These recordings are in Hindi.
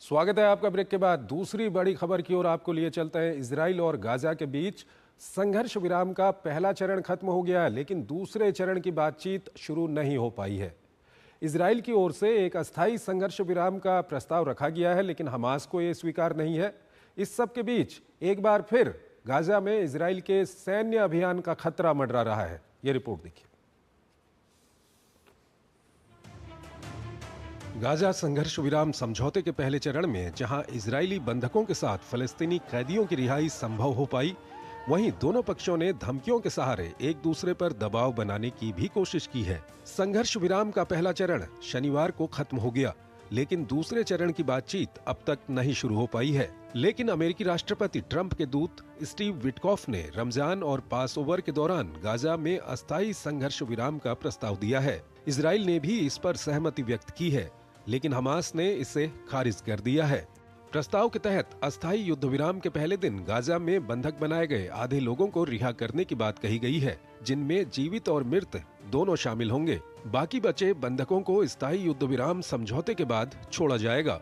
स्वागत है आपका। ब्रेक के बाद दूसरी बड़ी खबर की ओर आपको लिए चलते हैं। इजराइल और गाजा के बीच संघर्ष विराम का पहला चरण खत्म हो गया है, लेकिन दूसरे चरण की बातचीत शुरू नहीं हो पाई है। इजराइल की ओर से एक अस्थायी संघर्ष विराम का प्रस्ताव रखा गया है, लेकिन हमास को यह स्वीकार नहीं है। इस सब के बीच एक बार फिर गाजा में इजराइल के सैन्य अभियान का खतरा मंडरा रहा है। यह रिपोर्ट देखिए। गाजा संघर्ष विराम समझौते के पहले चरण में जहां इजरायली बंधकों के साथ फलस्तीनी कैदियों की रिहाई संभव हो पाई, वहीं दोनों पक्षों ने धमकियों के सहारे एक दूसरे पर दबाव बनाने की भी कोशिश की है। संघर्ष विराम का पहला चरण शनिवार को खत्म हो गया, लेकिन दूसरे चरण की बातचीत अब तक नहीं शुरू हो पाई है। लेकिन अमेरिकी राष्ट्रपति ट्रंप के दूत स्टीव विटकॉफ ने रमजान और पास ओवर के दौरान गाजा में अस्थायी संघर्ष विराम का प्रस्ताव दिया है। इजराइल ने भी इस पर सहमति व्यक्त की है, लेकिन हमास ने इसे खारिज कर दिया है। प्रस्ताव के तहत अस्थायी युद्ध विराम के पहले दिन गाजा में बंधक बनाए गए आधे लोगों को रिहा करने की बात कही गई है, जिनमें जीवित और मृत दोनों शामिल होंगे। बाकी बचे बंधकों को स्थायी युद्ध विराम समझौते के बाद छोड़ा जाएगा।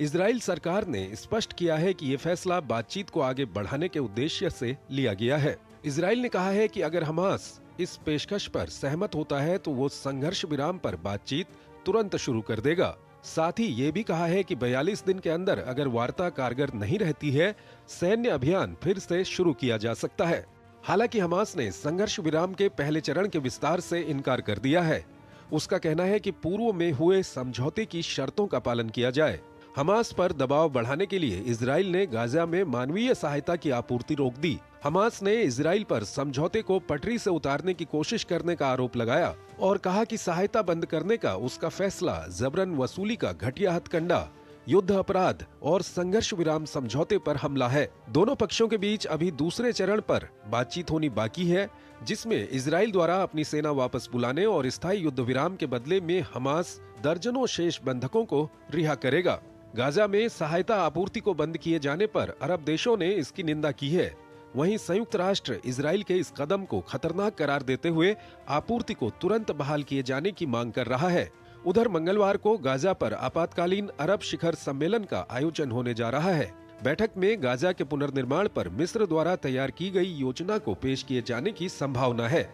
इजराइल सरकार ने स्पष्ट किया है कि ये फैसला बातचीत को आगे बढ़ाने के उद्देश्य से लिया गया है। इजराइल ने कहा है कि अगर हमास इस पेशकश पर सहमत होता है तो वो संघर्ष विराम पर बातचीत तुरंत शुरू कर देगा। साथ ही ये भी कहा है कि 42 दिन के अंदर अगर वार्ता कारगर नहीं रहती है, सैन्य अभियान फिर से शुरू किया जा सकता है। हालांकि हमास ने संघर्ष विराम के पहले चरण के विस्तार से इनकार कर दिया है। उसका कहना है कि पूर्व में हुए समझौते की शर्तों का पालन किया जाए। हमास पर दबाव बढ़ाने के लिए इजराइल ने गाजा में मानवीय सहायता की आपूर्ति रोक दी। हमास ने इजराइल पर समझौते को पटरी से उतारने की कोशिश करने का आरोप लगाया और कहा कि सहायता बंद करने का उसका फैसला जबरन वसूली का घटिया हथकंडा, युद्ध अपराध और संघर्ष विराम समझौते पर हमला है। दोनों पक्षों के बीच अभी दूसरे चरण पर बातचीत होनी बाकी है, जिसमें इजराइल द्वारा अपनी सेना वापस बुलाने और स्थायी युद्ध विराम के बदले में हमास दर्जनों शेष बंधकों को रिहा करेगा। गाजा में सहायता आपूर्ति को बंद किए जाने पर अरब देशों ने इसकी निंदा की है। वहीं संयुक्त राष्ट्र इजराइल के इस कदम को खतरनाक करार देते हुए आपूर्ति को तुरंत बहाल किए जाने की मांग कर रहा है। उधर मंगलवार को गाजा पर आपातकालीन अरब शिखर सम्मेलन का आयोजन होने जा रहा है। बैठक में गाजा के पुनर्निर्माण पर मिस्र द्वारा तैयार की गई योजना को पेश किए जाने की संभावना है।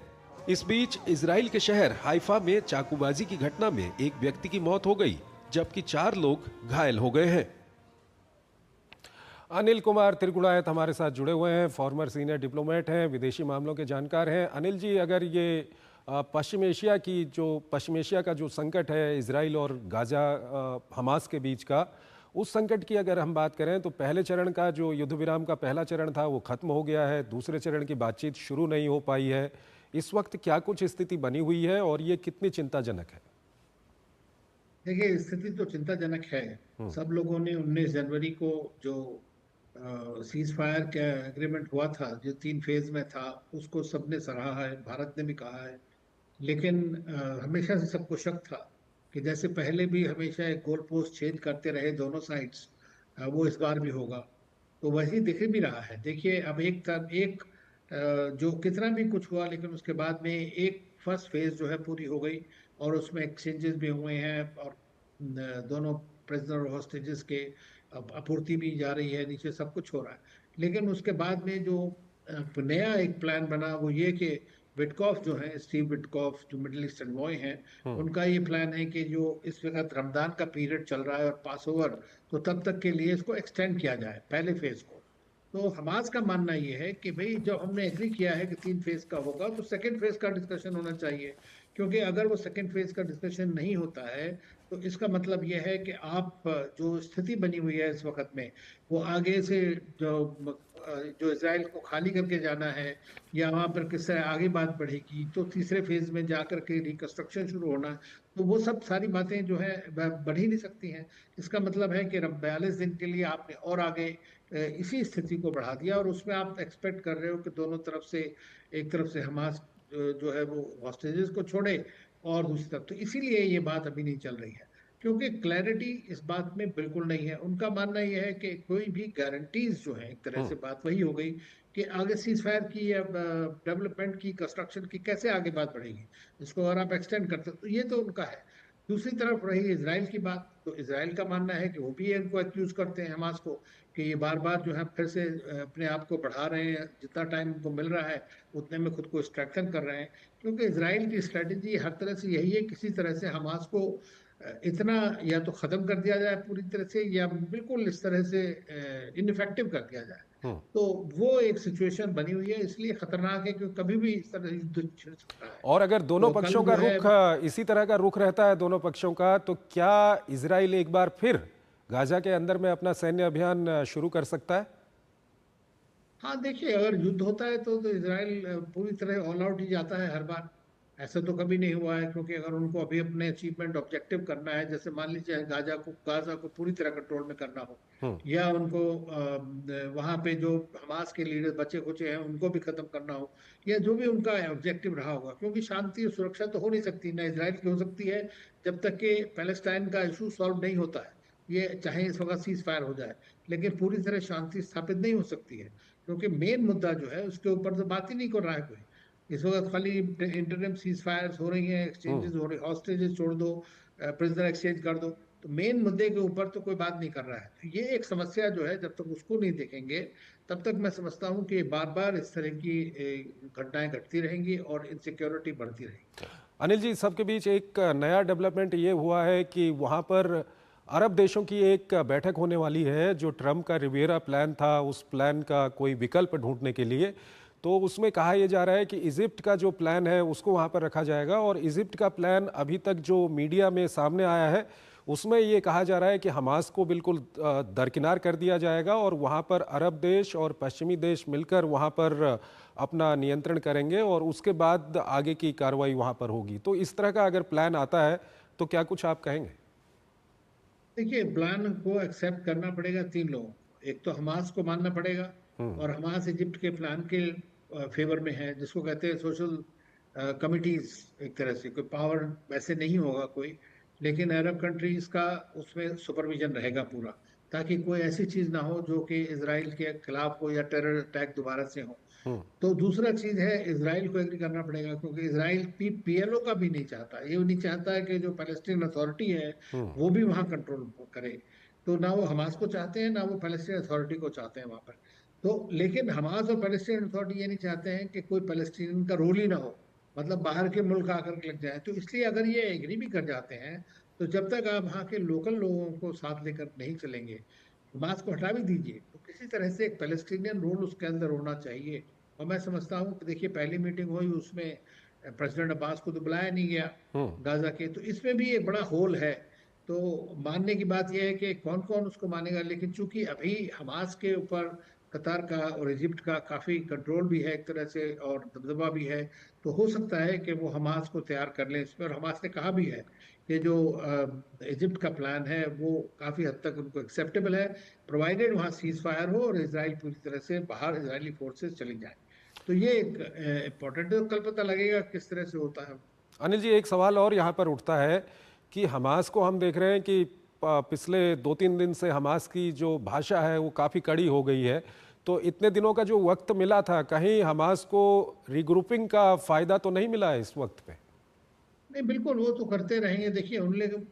इस बीच इजराइल के शहर हाइफा में चाकूबाजी की घटना में एक व्यक्ति की मौत हो गई, जबकि 4 लोग घायल हो गए हैं। अनिल कुमार त्रिगुणायत हमारे साथ जुड़े हुए हैं, फॉर्मर सीनियर डिप्लोमेट हैं, विदेशी मामलों के जानकार हैं। अनिल जी, अगर ये पश्चिम एशिया का जो संकट है इजराइल और गाजा हमास के बीच का, उस संकट की अगर हम बात करें तो पहले चरण का जो युद्ध विराम का पहला चरण था वो खत्म हो गया है, दूसरे चरण की बातचीत शुरू नहीं हो पाई है। इस वक्त क्या कुछ स्थिति बनी हुई है और ये कितनी चिंताजनक है? देखिए, स्थिति तो चिंताजनक है। सब लोगों ने 19 जनवरी को जो सीज फायर का एग्रीमेंट हुआ था, जो 3 फेज में था, उसको सबने सराहा है, भारत ने भी कहा है। लेकिन हमेशा से सबको शक था कि जैसे पहले भी हमेशा एक गोल पोस्ट चेंज करते रहे दोनों साइड्स, वो इस बार भी होगा। तो वही दिख भी रहा है। देखिए, अब जो कितना भी कुछ हुआ, लेकिन उसके बाद में एक फर्स्ट फेज जो है पूरी हो गई और उसमें एक्सचेंजेस भी हुए हैं और दोनों प्रिजनर हॉस्टेजेस के आपूर्ति भी जा रही है, नीचे सब कुछ हो रहा है। लेकिन उसके बाद में जो नया एक प्लान बना वो ये कि विटकॉफ जो है, स्टीव विटकॉफ जो मिडिल ईस्ट एनवॉय हैं, उनका ये प्लान है कि जो इस वक्त रमजान का पीरियड चल रहा है और पास ओवर, तो तब तक के लिए इसको एक्सटेंड किया जाए पहले फेज को। तो हमास का मानना ये है कि भाई जब हमने एग्री किया है कि 3 फेज का होगा तो सेकंड फेज का डिस्कशन होना चाहिए। क्योंकि अगर वो सेकंड फेज का डिस्कशन नहीं होता है तो इसका मतलब ये है कि आप जो स्थिति बनी हुई है इस वक्त में, वो आगे से जो जो इसराइल को खाली करके जाना है या वहां पर किस तरह आगे बात बढ़ेगी, तो तीसरे फेज में जाकर के रिकंस्ट्रक्शन शुरू होना, तो वो सब सारी बातें जो है वह बढ़ ही नहीं सकती हैं। इसका मतलब है कि 42 दिन के लिए आपने और आगे इसी स्थिति को बढ़ा दिया और उसमें आप एक्सपेक्ट कर रहे हो कि दोनों तरफ से, एक तरफ से हमास जो है वो हॉस्टेजेस को छोड़े और दूसरी तरफ, तो इसीलिए ये बात अभी नहीं चल रही है, क्योंकि क्लैरिटी इस बात में बिल्कुल नहीं है। उनका मानना यह है कि कोई भी गारंटीज जो है, एक तरह से बात वही हो गई कि आगे सीज फायर की या डेवलपमेंट की, कंस्ट्रक्शन की कैसे आगे बात बढ़ेगी, इसको अगर आप एक्सटेंड करते तो ये तो उनका है। दूसरी तरफ रही इसराइल की बात, तो इसराइल का मानना है कि वो भी इनको एक्यूज करते हैं हमास को कि ये बार बार जो है फिर से अपने आप को बढ़ा रहे हैं, जितना टाइम उनको मिल रहा है उतने में खुद को स्ट्रेंथन कर रहे हैं। क्योंकि इसराइल की स्ट्रेटजी हर तरह से यही है, किसी तरह से हमास को इतना या तो खत्म कर दिया जाए पूरी तरह से, या बिल्कुल इस तरह से इनफेक्टिव कर दिया जाए। हम्म। तो वो एक सिचुएशन बनी हुई है, इसलिए खतरनाक है क्योंकि कभी भी इस तरह युद्ध छिड़ सकता है। और अगर दोनों तो कल पक्षों का जो है, रुख इसी तरह का रुख रहता है दोनों पक्षों का, तो क्या इजराइल एक बार फिर गाजा के अंदर में अपना सैन्य अभियान शुरू कर सकता है? हाँ देखिए, अगर युद्ध होता है तो इसराइल पूरी तरह ऑल आउट ही जाता है हर बार। ऐसा तो कभी नहीं हुआ है, क्योंकि अगर उनको अभी अपने अचीवमेंट ऑब्जेक्टिव करना है, जैसे मान लीजिए गाजा को पूरी तरह कंट्रोल में करना हो, हम्म। या उनको वहां पे जो हमास के लीडर बचे खुचे हैं उनको भी खत्म करना हो, या जो भी उनका ऑब्जेक्टिव रहा होगा, क्योंकि शांति और सुरक्षा तो हो नहीं सकती ना इसराइल की हो सकती है जब तक कि पैलेस्टाइन का इशू सॉल्व नहीं होता है। ये चाहे इस वक्त सीज फायर हो जाए, लेकिन पूरी तरह शांति स्थापित नहीं हो सकती है, क्योंकि मेन मुद्दा जो है उसके ऊपर तो बात ही नहीं कर रहा है कोई। इस वक्त खाली इंटरनल सीज फायर्स हो रही हैं, हम्म। एक्सचेंजेस हो रही, हॉस्टेजेस छोड़ दो, प्रिजनर एक्सचेंज कर दो, तो मेन मुद्दे के ऊपर तो कोई बात नहीं कर रहा है। तो ये एक समस्या जो है, जब तक उसको नहीं देखेंगे तब तक मैं समझता हूँ कि बार बार इस तरह की घटनाएं घटती रहेंगी और इनसिक्योरिटी बढ़ती रहेगी। अनिल जी, सबके बीच एक नया डेवलपमेंट ये हुआ है कि वहाँ पर अरब देशों की एक बैठक होने वाली है। जो ट्रम्प का रिवियरा प्लान था, उस प्लान का कोई विकल्प ढूंढने के लिए, तो उसमें कहा यह जा रहा है कि इजिप्ट का जो प्लान है उसको वहाँ पर रखा जाएगा। और इजिप्ट का प्लान अभी तक जो मीडिया में सामने आया है उसमें ये कहा जा रहा है कि हमास को बिल्कुल दरकिनार कर दिया जाएगा और वहाँ पर अरब देश और पश्चिमी देश मिलकर वहाँ पर अपना नियंत्रण करेंगे और उसके बाद आगे की कार्रवाई वहाँ पर होगी। तो इस तरह का अगर प्लान आता है तो क्या कुछ आप कहेंगे? देखिए, प्लान को एक्सेप्ट करना पड़ेगा तीन लोगों को। एक तो हमास को मानना पड़ेगा, हम्म। और हमास इजिप्ट के प्लान के फेवर में है, जिसको कहते हैं सोशल कमिटीज। एक तरह से कोई पावर वैसे नहीं होगा कोई, लेकिन अरब कंट्रीज का उसमें सुपरविजन रहेगा पूरा, ताकि कोई ऐसी चीज ना हो जो कि इसराइल के खिलाफ हो या टेरर अटैक दोबारा से हो। हम्म। तो दूसरा चीज है, इसराइल को एग्री करना पड़ेगा, क्योंकि इसराइल पीएलओ का भी नहीं चाहता, ये नहीं चाहता है कि जो पैलेस्टीन अथॉरिटी है हम्म। वो भी वहां कंट्रोल करे। तो ना वो हमास को चाहते हैं, ना वो पैलेस्टीन अथॉरिटी को चाहते हैं वहां पर। तो लेकिन हमास और पैलेस्टीन अथॉरिटी ये नहीं चाहते हैं कि कोई पैलेस्टीन का रोल ही ना हो, मतलब बाहर के मुल्क आकर के लग जाए। तो इसलिए अगर ये एग्री भी कर जाते हैं, तो जब तक आप वहाँ के लोकल लोगों को साथ लेकर नहीं चलेंगे, हमास को हटा भी दीजिए, तो किसी तरह से एक पैलेस्टीनियन रोल उसके अंदर होना चाहिए। और मैं समझता हूँ कि देखिए, पहली मीटिंग हुई उसमें प्रेसिडेंट अब्बास को तो बुलाया नहीं गया हम्म। गाजा के, तो इसमें भी एक बड़ा होल है। तो मानने की बात यह है कि कौन कौन उसको मानेगा, लेकिन चूंकि अभी हमास के ऊपर कतार का और इजिप्ट का काफी कंट्रोल भी है एक तरह से, और दबदबा भी है, तो हो सकता है कि वो हमास को तैयार कर लें इस पर। और हमास ने कहा भी है कि जो इजिप्ट का प्लान है वो काफी हद तक उनको एक्सेप्टेबल है, प्रोवाइडेड वहां सीज फायर हो और इसराइल पूरी तरह से बाहर इजरायली फोर्सेस चली जाए। तो ये एक इम्पोर्टेंट है, तो कल पता लगेगा किस तरह से होता है। अनिल जी, एक सवाल और यहाँ पर उठता है कि हमास को हम देख रहे हैं कि पिछले 2-3 दिन से हमास की जो भाषा है वो काफ़ी कड़ी हो गई है। तो इतने दिनों का जो वक्त मिला था, कहीं हमास को रिग्रुपिंग का फ़ायदा तो नहीं मिला है इस वक्त पे? नहीं, बिल्कुल वो तो करते रहेंगे। देखिए, उन लोग,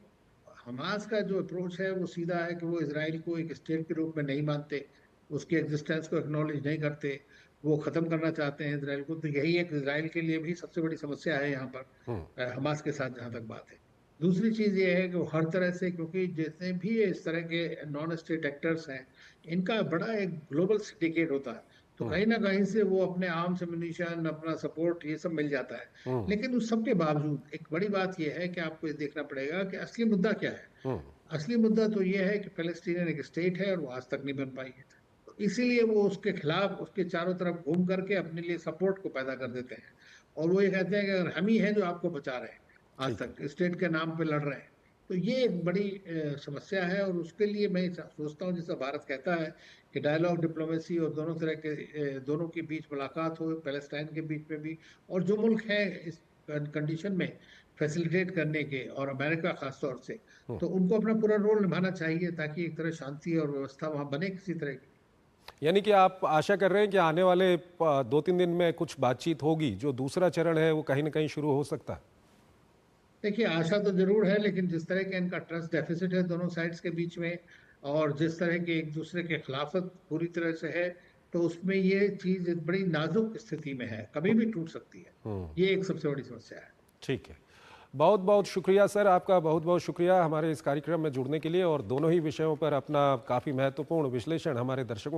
हमास का जो अप्रोच है वो सीधा है कि वो इसराइल को एक स्टेट के रूप में नहीं मानते, उसके एग्जिस्टेंस को एक्नॉलेज नहीं करते, वो खत्म करना चाहते हैं इसराइल को। तो यही एक इसराइल के लिए भी सबसे बड़ी समस्या है यहाँ पर, हम्म। हमास के साथ जहाँ तक बात है। दूसरी चीज ये है कि वो हर तरह से, क्योंकि जितने भी इस तरह के नॉन स्टेट एक्टर्स हैं, इनका बड़ा एक ग्लोबल सिंडिकेट होता है, तो हम्म। कहीं ना कहीं से वो अपने आर्म्स एम्युनिशन, अपना सपोर्ट, ये सब मिल जाता है। हम्म। लेकिन उस सब के बावजूद एक बड़ी बात यह है कि आपको ये देखना पड़ेगा कि असली मुद्दा क्या है। हम्म। असली मुद्दा तो ये है कि फलस्तीन एक स्टेट है और वो आज तक नहीं बन पाई है। तो इसीलिए वो उसके खिलाफ, उसके चारों तरफ घूम करके अपने लिए सपोर्ट को पैदा कर देते हैं, और वो ये कहते हैं कि अगर हम ही हैं जो आपको बचा रहे हैं, आज ठीक है। तक स्टेट के नाम पे लड़ रहे हैं। तो ये एक बड़ी समस्या है, और उसके लिए मैं सोचता हूँ, जैसा भारत कहता है कि डायलॉग, डिप्लोमेसी और दोनों तरह के दोनों के बीच मुलाकात हो, पैलेस्टाइन के बीच में भी, और जो मुल्क है इस कंडीशन में फैसिलिटेट करने के, और अमेरिका खास तौर से, हम्म। तो उनको अपना पूरा रोल निभाना चाहिए, ताकि एक तरह शांति और व्यवस्था वहां बने किसी तरह की। यानी कि आप आशा कर रहे हैं कि आने वाले 2-3 दिन में कुछ बातचीत होगी, जो दूसरा चरण है वो कहीं ना कहीं शुरू हो सकता है? देखिए, आशा तो जरूर है, लेकिन जिस तरह का इनका ट्रस्ट डेफिसिट है दोनों साइड्स के बीच में, और जिस तरह के एक दूसरे के खिलाफत पूरी तरह से है, तो उसमें ये चीज बड़ी नाजुक स्थिति में है, कभी भी टूट सकती है। ये एक सबसे बड़ी समस्या है। ठीक है, बहुत बहुत शुक्रिया सर, आपका बहुत बहुत शुक्रिया हमारे इस कार्यक्रम में जुड़ने के लिए और दोनों ही विषयों पर अपना काफ़ी महत्वपूर्ण विश्लेषण हमारे दर्शकों